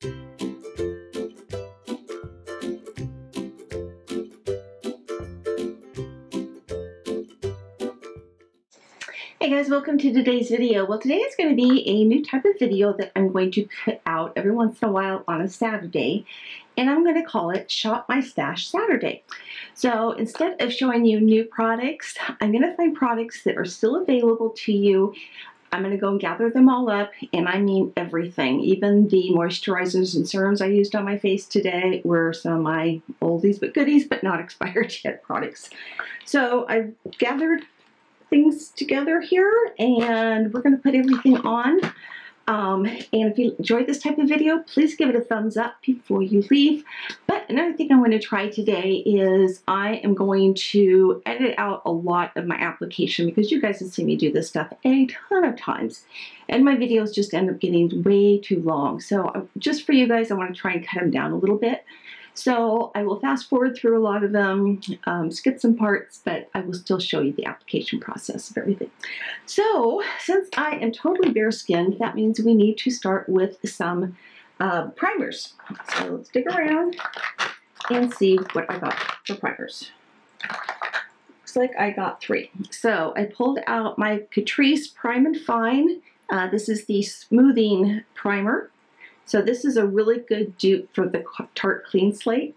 Hey guys, welcome to today's video. Well, today is going to be a new type of video that I'm going to put out every once in a while on a Saturday, and I'm going to call it Shop My Stash Saturday. So instead of showing you new products, I'm going to find products that are still available to you. I'm going to go and gather them all up, and I mean everything. Even the moisturizers and serums I used on my face today were some of my oldies but goodies, but not expired yet products. So I've gathered things together here, and we're going to put everything on. And if you enjoyed this type of video, please give it a thumbs up before you leave. But another thing I'm going to try today is I am going to edit out a lot of my application, because you guys have seen me do this stuff a ton of times, and my videos just end up getting way too long. So just for you guys, I want to try and cut them down a little bit. So I will fast forward through a lot of them, skip some parts, but I will still show you the application process of everything. So since I am totally bare skinned, that means we need to start with some primers. So let's dig around and see what I got for primers. Looks like I got 3. So I pulled out my Catrice Prime and Fine. This is the smoothing primer. So this is a really good dupe for the Tarte Clean Slate.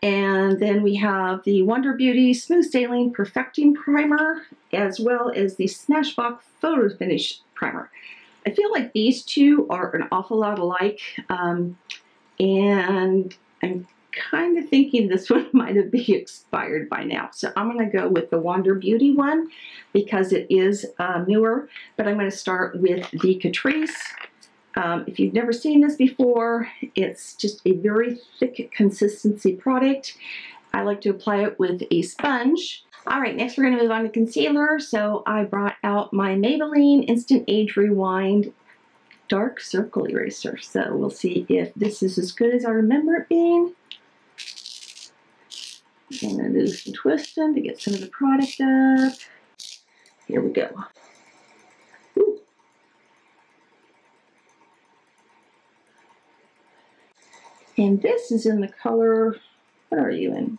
And then we have the Wonder Beauty Smooth Sailing Perfecting Primer, as well as the Smashbox Photo Finish Primer. I feel like these two are an awful lot alike, and I'm kind of thinking this one might have been expired by now. So I'm going to go with the Wonder Beauty one because it is newer, but I'm going to start with the Catrice. If you've never seen this before, it's just a very thick consistency product. I like to apply it with a sponge. Alright, next we're going to move on to concealer. So I brought out my Maybelline Instant Age Rewind Dark Circle Eraser. So we'll see if this is as good as I remember it being. I'm going to do some twisting to get some of the product up. Here we go. And this is in the color, what are you in?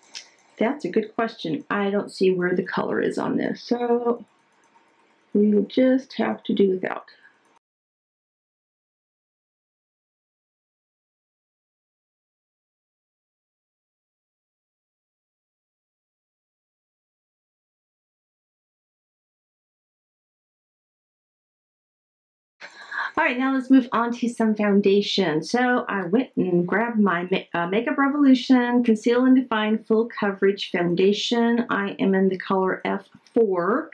That's a good question. I don't see where the color is on this, so we will just have to do without. All right, now let's move on to some foundation. So I went and grabbed my Makeup Revolution Conceal and Define Full Coverage Foundation. I am in the color F4.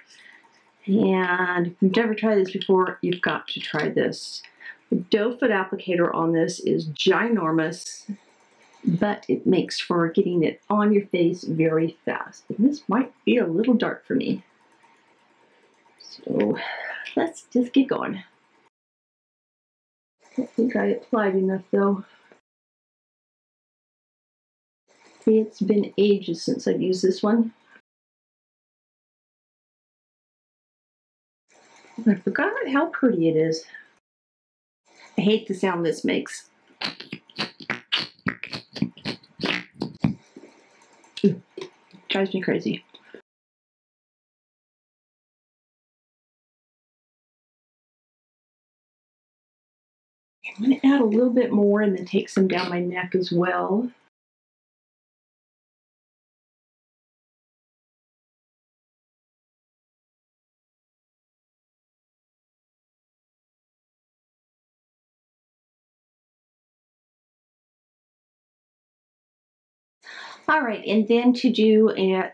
And if you've never tried this before, you've got to try this. The doe foot applicator on this is ginormous, but it makes for getting it on your face very fast. And this might be a little dark for me. So let's just get going. I don't think I applied enough though. It's been ages since I've used this one. I forgot how pretty it is. I hate the sound this makes. Drives me crazy. I'm going to add a little bit more and then take some down my neck as well. All right, and then to do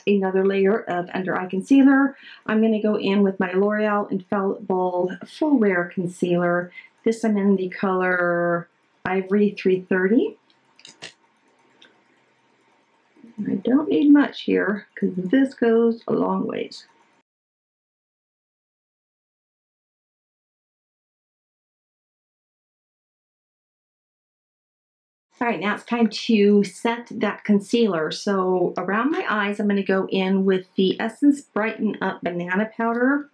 another layer of under eye concealer, I'm going to go in with my L'Oreal Infallible Full Wear Concealer. This I'm in the color Ivory 330. I don't need much here because this goes a long ways. All right, now it's time to set that concealer. So around my eyes, I'm going to go in with the Essence Brighten Up Banana Powder.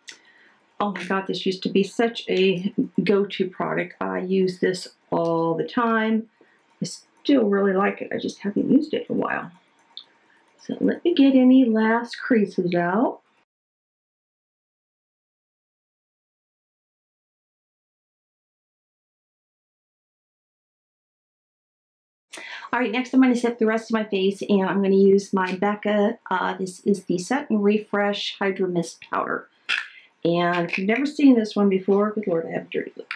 Oh my God, this used to be such a go-to product. I use this all the time. I still really like it. I just haven't used it in a while. So let me get any last creases out. All right, next I'm going to set the rest of my face, and I'm going to use my Becca. This is the Set and Refresh Hydro Mist Powder. And if you've never seen this one before, good Lord, I have a dirty look.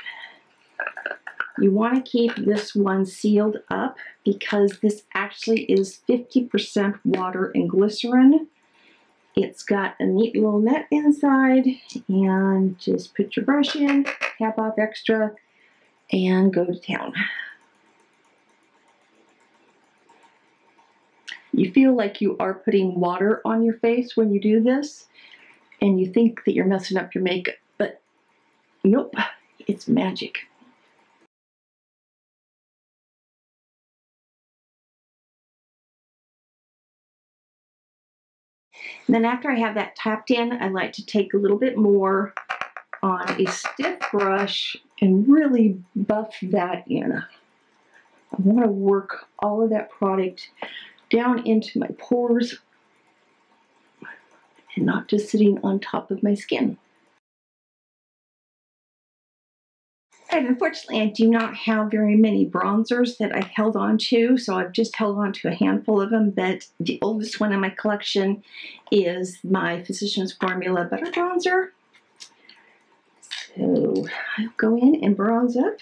You want to keep this one sealed up because this actually is 50% water and glycerin. It's got a neat little net inside, and just put your brush in, cap off extra, and go to town. You feel like you are putting water on your face when you do this, and you think that you're messing up your makeup, but nope, it's magic. And then after I have that tapped in, I like to take a little bit more on a stiff brush and really buff that in. I want to work all of that product down into my pores and not just sitting on top of my skin. And unfortunately, I do not have very many bronzers that I've held on to, so I've just held on to a handful of them, but the oldest one in my collection is my Physicians Formula Butter Bronzer. So I'll go in and bronze up.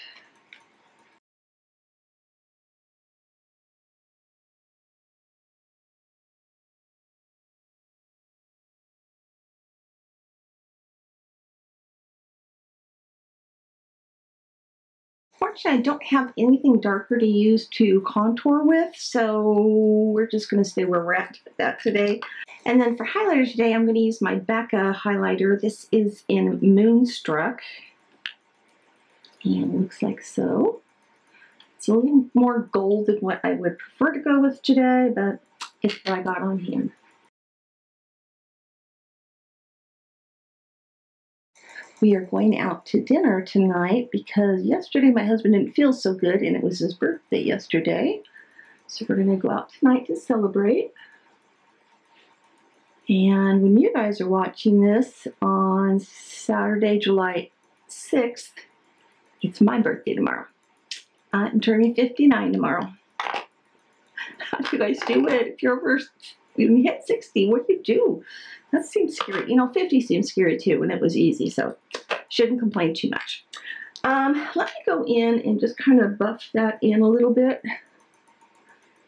Fortunately, I don't have anything darker to use to contour with, so we're just going to stay where we're at with that today. And then for highlighter today, I'm going to use my Becca highlighter. This is in Moonstruck, and it looks like so. It's a little more gold than what I would prefer to go with today, but it's what I got on hand. We are going out to dinner tonight because yesterday my husband didn't feel so good and it was his birthday yesterday. So we're going to go out tonight to celebrate. And when you guys are watching this on Saturday, July 6th, it's my birthday tomorrow. I'm turning 59 tomorrow. How do you guys do it? If you're over, when you hit 60, what do you do? That seems scary. You know, 50 seems scary too, and it was easy, so shouldn't complain too much. Let me go in and just kind of buff that in a little bit.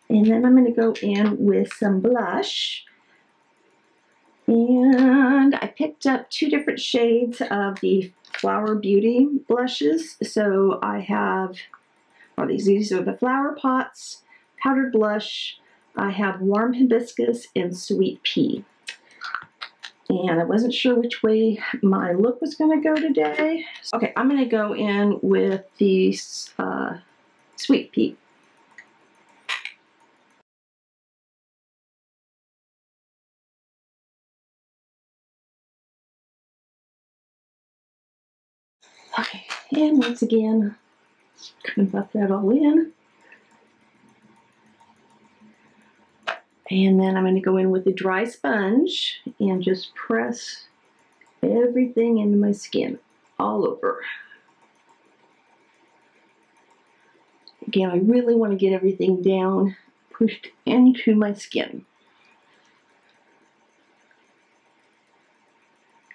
And then I'm going to go in with some blush. And I picked up 2 different shades of the Flower Beauty blushes. So I have, well, these are the Flower Pots powdered blush. I have Warm Hibiscus and Sweet Pea. And I wasn't sure which way my look was going to go today. Okay, I'm going to go in with the Sweet Pea. Okay, and once again, kind of buff that all in. And then I'm going to go in with a dry sponge and just press everything into my skin, all over. Again, I really want to get everything down, pushed into my skin.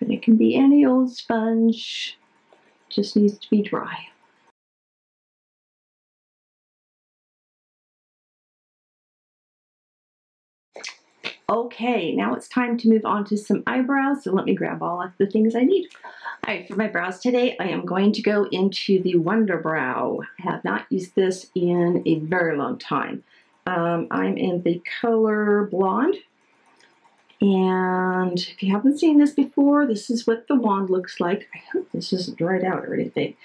And it can be any old sponge, just needs to be dry. Okay, now it's time to move on to some eyebrows, so let me grab all of the things I need. All right, for my brows today, I am going to go into the Wonder Brow. I have not used this in a very long time. I'm in the color Blonde, and if you haven't seen this before, this is what the wand looks like. I hope this isn't dried out or anything.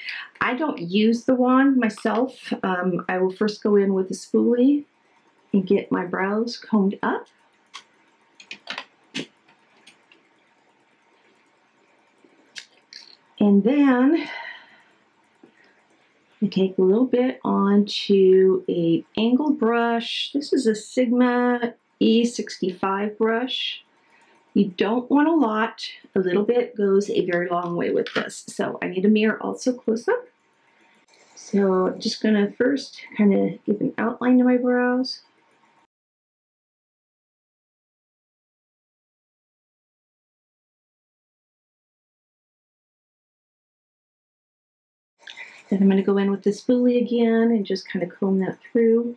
I don't use the wand myself. I will first go in with a spoolie and get my brows combed up. And then I take a little bit onto a angled brush. This is a Sigma E65 brush. You don't want a lot. A little bit goes a very long way with this. So I need a mirror also close up. So I'm just going to first kind of give an outline to my brows. Then I'm going to go in with the spoolie again and just kind of comb that through.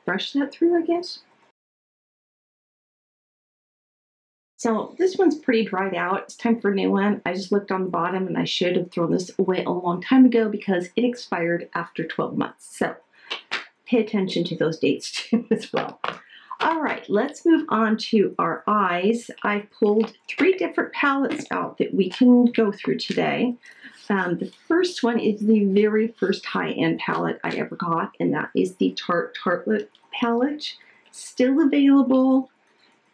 Brush that through, I guess. So this one's pretty dried out. It's time for a new one. I just looked on the bottom and I should have thrown this away a long time ago because it expired after 12 months. So pay attention to those dates too as well. All right, let's move on to our eyes. I pulled 3 different palettes out that we can go through today. The first one is the very first high-end palette I ever got, and that is the Tarte Tartelette palette. Still available,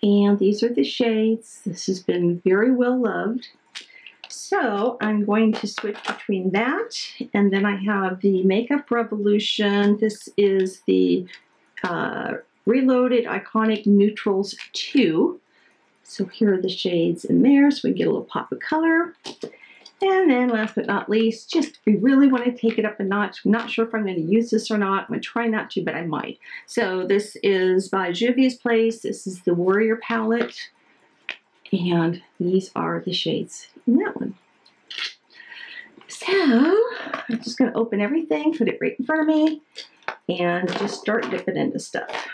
and these are the shades. This has been very well loved. So I'm going to switch between that, and then I have the Makeup Revolution. This is the Reloaded Iconic Neutrals 2. So here are the shades in there, so we can get a little pop of color. And then last but not least, just we really want to take it up a notch. I'm not sure if I'm going to use this or not. I'm going to try not to, but I might. So this is by Juvia's Place. This is the Warrior palette. And these are the shades in that one. So I'm just going to open everything, put it right in front of me, and just start dipping into stuff.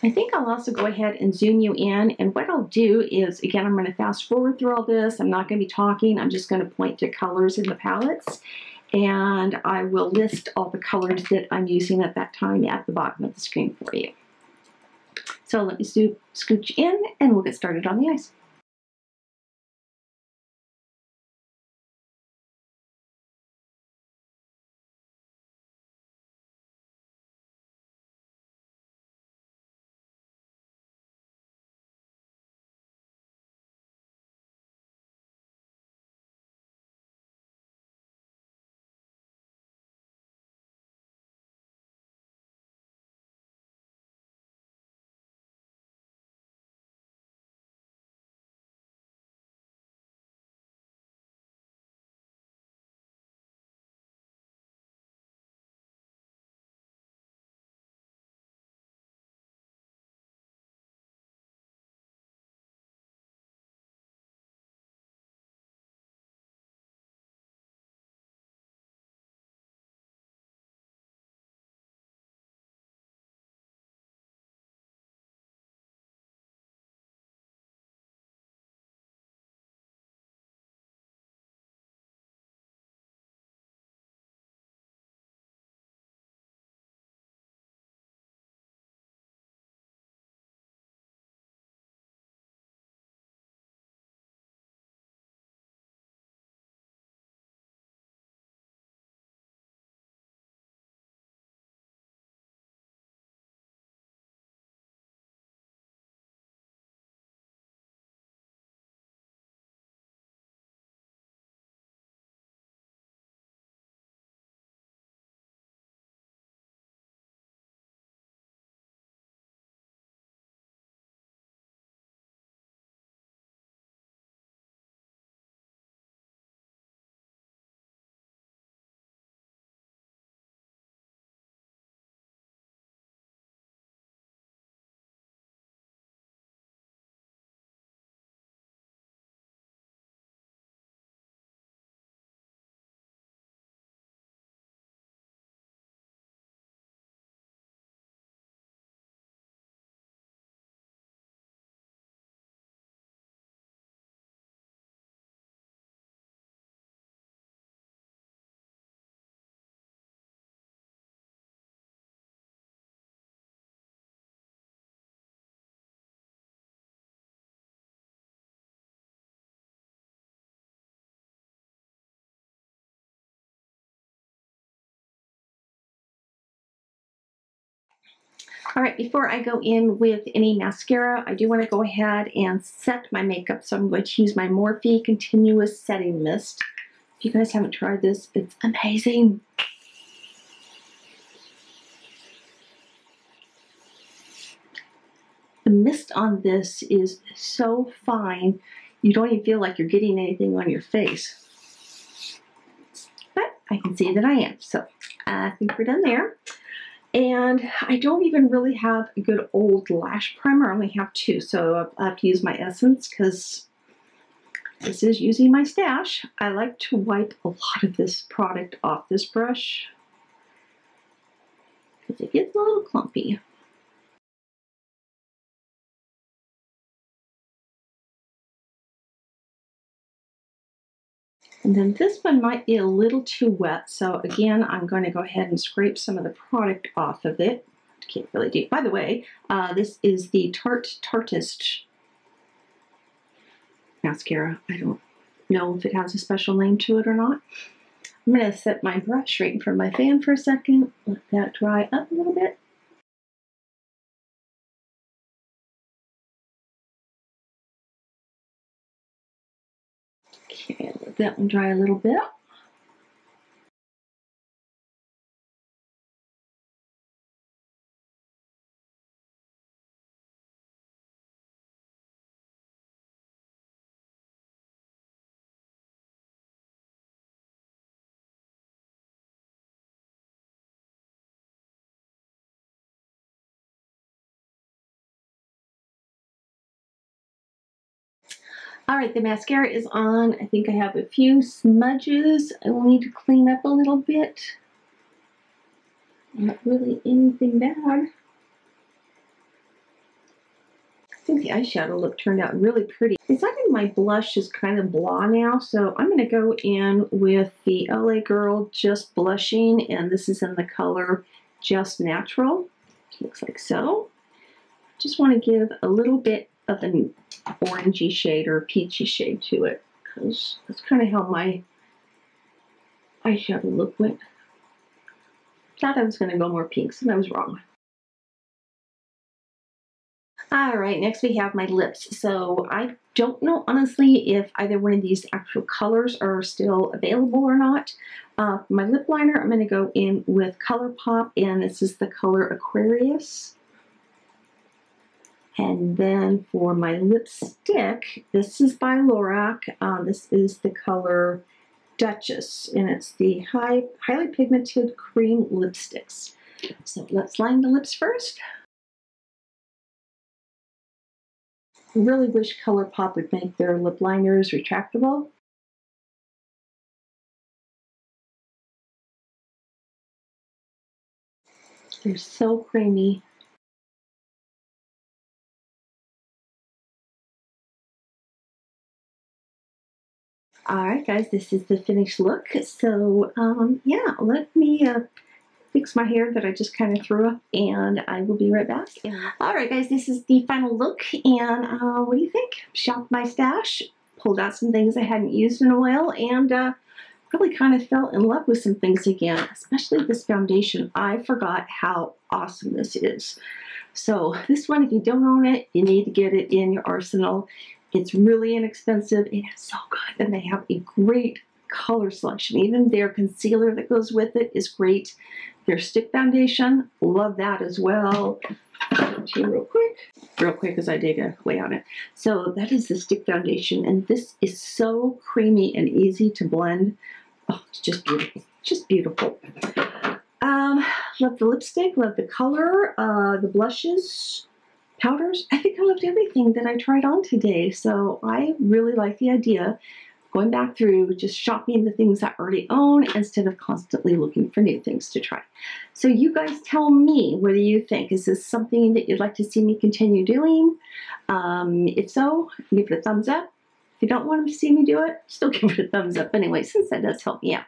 I think I'll also go ahead and zoom you in, and what I'll do is, again, I'm going to fast forward through all this. I'm not going to be talking. I'm just going to point to colors in the palettes, and I will list all the colors that I'm using at that time at the bottom of the screen for you. So let me scooch in, and we'll get started on the eyes. All right, before I go in with any mascara, I do want to go ahead and set my makeup. So I'm going to use my Morphe Continuous Setting Mist. If you guys haven't tried this, it's amazing. The mist on this is so fine, you don't even feel like you're getting anything on your face. But I can see that I am, so I think we're done there. And I don't even really have a good old lash primer. I only have two, so I have to use my Essence because this is using my stash. I like to wipe a lot of this product off this brush because it gets a little clumpy. And then this one might be a little too wet, so again, I'm going to go ahead and scrape some of the product off of it. Can't really do. By the way, this is the Tartist mascara. I don't know if it has a special name to it or not. I'm going to set my brush right in front of my fan for a second, let that dry up a little bit. Okay, let that one dry a little bit. All right, the mascara is on. I think I have a few smudges I will need to clean up a little bit. Not really anything bad. I think the eyeshadow look turned out really pretty. Deciding my blush is kind of blah now, so I'm going to go in with the LA Girl Just Blushing, and this is in the color Just Natural. Looks like so. Just want to give a little bit of an orangey shade or peachy shade to it, because that's kind of how my eyeshadow look went. Thought I was going to go more pinks, and I was wrong. All right, next we have my lips. So I don't know, honestly, if either one of these actual colors are still available or not. My lip liner, I'm going to go in with ColourPop, and this is the color Aquarius. And then for my lipstick, this is by Lorac. This is the color Duchess, and it's the highly pigmented cream lipsticks. So let's line the lips first. I really wish ColourPop would make their lip liners retractable. They're so creamy. Alright guys, this is the finished look. So yeah, let me fix my hair that I just kind of threw up, and I will be right back. Alright guys, this is the final look, and what do you think? Shopped my stash, pulled out some things I hadn't used in a while, and really kind of fell in love with some things again, especially this foundation. I forgot how awesome this is. So this one, if you don't own it, you need to get it in your arsenal. It's really inexpensive. It is so good, and they have a great color selection. Even their concealer that goes with it is great. Their stick foundation, love that as well. Real quick as I dig away on it. So that is the stick foundation, and this is so creamy and easy to blend. Oh, it's just beautiful, just beautiful. Love the lipstick, love the color, the blushes, powders. I think I loved everything that I tried on today. So I really like the idea going back through, just shopping the things I already own instead of constantly looking for new things to try. So you guys tell me, what do you think? Is this something that you'd like to see me continue doing? If so, give it a thumbs up. If you don't want to see me do it, still give it a thumbs up anyway, since that does help me out.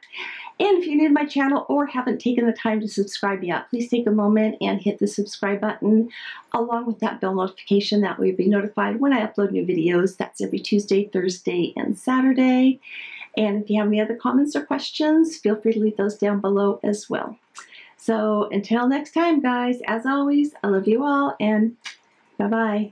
And if you're new to my channel or haven't taken the time to subscribe yet, please take a moment and hit the subscribe button along with that bell notification. That way you'll be notified when I upload new videos. That's every Tuesday, Thursday, and Saturday. And if you have any other comments or questions, feel free to leave those down below as well. So until next time, guys, as always, I love you all, and bye-bye.